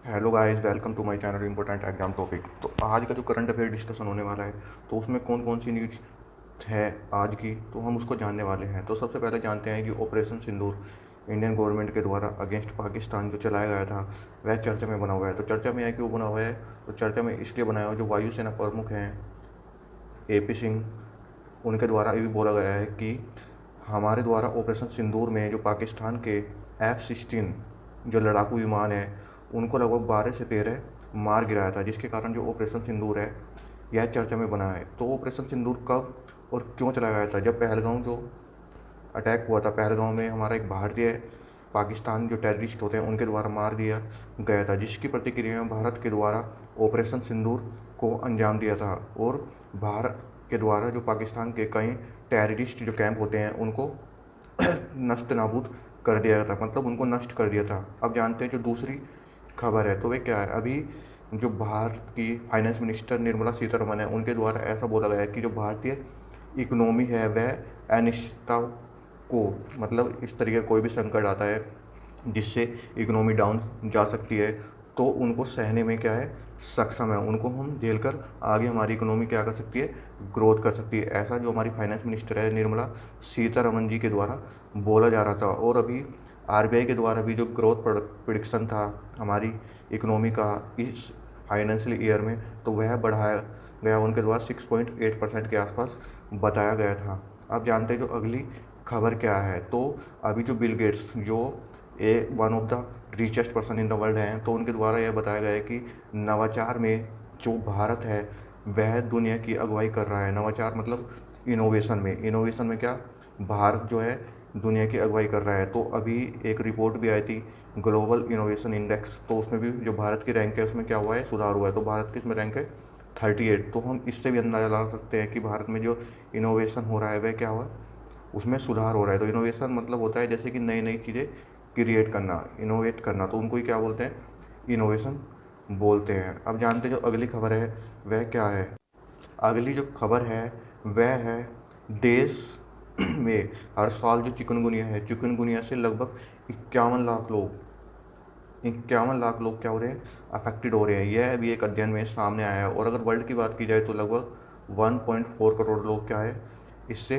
Hello guys, welcome to my channel important exam topic. तो आज का जो करंट अफेयर डिस्कशन होने वाला है, तो उसमें कौन कौन सी न्यूज़ है आज की, तो हम उसको जानने वाले हैं। तो सबसे पहले जानते हैं कि ऑपरेशन सिंदूर इंडियन गवर्नमेंट के द्वारा अगेंस्ट पाकिस्तान जो चलाया गया था, वह चर्चा में बना हुआ है। तो चर्चा में है क्यों बना हुआ है? तो चर्चा में इसलिए बनाया हुआ, जो वायुसेना प्रमुख हैं AP सिंह, उनके द्वारा ये भी बोला गया है कि हमारे द्वारा ऑपरेशन सिंदूर में जो पाकिस्तान के F-16 जो लड़ाकू विमान है, उनको लगभग 12 से 13 मार गिराया था, जिसके कारण जो ऑपरेशन सिंदूर है, यह चर्चा में बना है। तो ऑपरेशन सिंदूर कब और क्यों चलाया गया था? जब पहलगांव जो अटैक हुआ था, पहलगांव में हमारा एक भारतीय पाकिस्तान जो टेररिस्ट होते हैं उनके द्वारा मार दिया गया था, जिसकी प्रतिक्रिया में भारत के द्वारा ऑपरेशन सिंदूर को अंजाम दिया था। और भारत के द्वारा जो पाकिस्तान के कई टेररिस्ट जो कैंप होते हैं उनको नष्ट नाबूद कर दिया गया था, मतलब उनको नष्ट कर दिया था। अब जानते हैं जो दूसरी खबर है, तो वे क्या है? अभी जो भारत की फाइनेंस मिनिस्टर निर्मला सीतारमण है, उनके द्वारा ऐसा बोला गया है कि जो भारतीय इकोनॉमी है वह अनिश्चितता को, मतलब इस तरीके का कोई भी संकट आता है जिससे इकोनॉमी डाउन जा सकती है, तो उनको सहने में क्या है, सक्षम है। उनको हम झेल कर आगे हमारी इकोनॉमी क्या कर सकती है, ग्रोथ कर सकती है। ऐसा जो हमारी फाइनेंस मिनिस्टर है निर्मला सीतारमण जी के द्वारा बोला जा रहा था। और अभी RBI के द्वारा भी जो ग्रोथ प्रिडिक्शन था हमारी इकोनॉमी का इस फाइनेंशियल ईयर में, तो वह बढ़ाया गया, उनके द्वारा 6.8% के आसपास बताया गया था। अब जानते हैं जो अगली खबर क्या है। तो अभी जो बिल गेट्स जो one of the richest person in the world हैं, तो उनके द्वारा यह बताया गया है कि नवाचार में जो भारत है वह दुनिया की अगुवाई कर रहा है। नवाचार मतलब इनोवेशन में क्या, भारत जो है दुनिया की अगुवाई कर रहा है। तो अभी एक रिपोर्ट भी आई थी, ग्लोबल इनोवेशन इंडेक्स, तो उसमें भी जो भारत की रैंक है उसमें क्या हुआ है, सुधार हुआ है। तो भारत की इसमें रैंक है 38। तो हम इससे भी अंदाज़ा लगा सकते हैं कि भारत में जो इनोवेशन हो रहा है वह क्या हुआ, उसमें सुधार हो रहा है। तो इनोवेशन मतलब होता है जैसे कि नई नई चीज़ें क्रिएट करना, इनोवेट करना, तो उनको ही क्या बोलते हैं, इनोवेशन बोलते हैं। अब जानते हैं जो अगली खबर है वह क्या है। अगली जो खबर है वह है, देश में हर साल जो चिकनगुनिया है, चिकनगुनिया से लगभग 51 लाख लोग क्या हो रहे हैं, अफेक्टेड हो रहे हैं। यह भी एक अध्ययन में सामने आया है। और अगर वर्ल्ड की बात की जाए तो लगभग 1.4 करोड़ लोग क्या है, इससे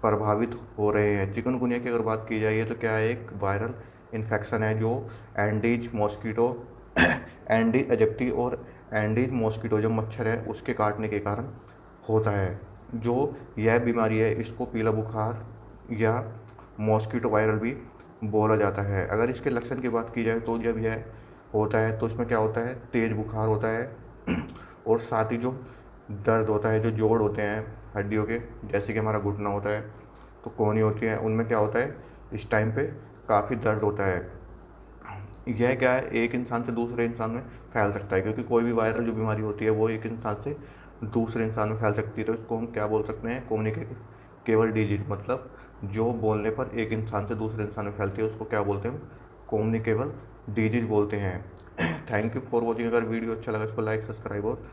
प्रभावित हो रहे हैं। चिकनगुनिया की अगर बात की जाए तो क्या है, एक वायरल इन्फेक्शन है जो एंडीज मॉस्किटो एंडीज एजेक्टी और एंडीज मॉस्किटो जो मच्छर है उसके काटने के कारण होता है। जो यह बीमारी है इसको पीला बुखार या मॉस्किटो वायरल भी बोला जाता है। अगर इसके लक्षण की बात की जाए तो जब यह होता है तो इसमें क्या होता है, तेज़ बुखार होता है और साथ ही जो दर्द होता है, जो जोड़ होते हैं हड्डियों के, जैसे कि हमारा घुटना होता है तो कोहनी होती है, उनमें क्या होता है, इस टाइम पे काफ़ी दर्द होता है। यह क्या है, एक इंसान से दूसरे इंसान में फैल सकता है, क्योंकि कोई भी वायरल जो बीमारी होती है वो एक इंसान से दूसरे इंसान में फैल सकती है। तो इसको हम क्या बोल सकते हैं, कम्युनिकेबल डिजीज, मतलब जो बोलने पर एक इंसान से दूसरे इंसान में फैलती है उसको क्या बोलते हैं, कम्युनिकेबल डिजीज बोलते हैं। Thank you for watching. अगर वीडियो अच्छा लगा इसको लाइक, सब्सक्राइब और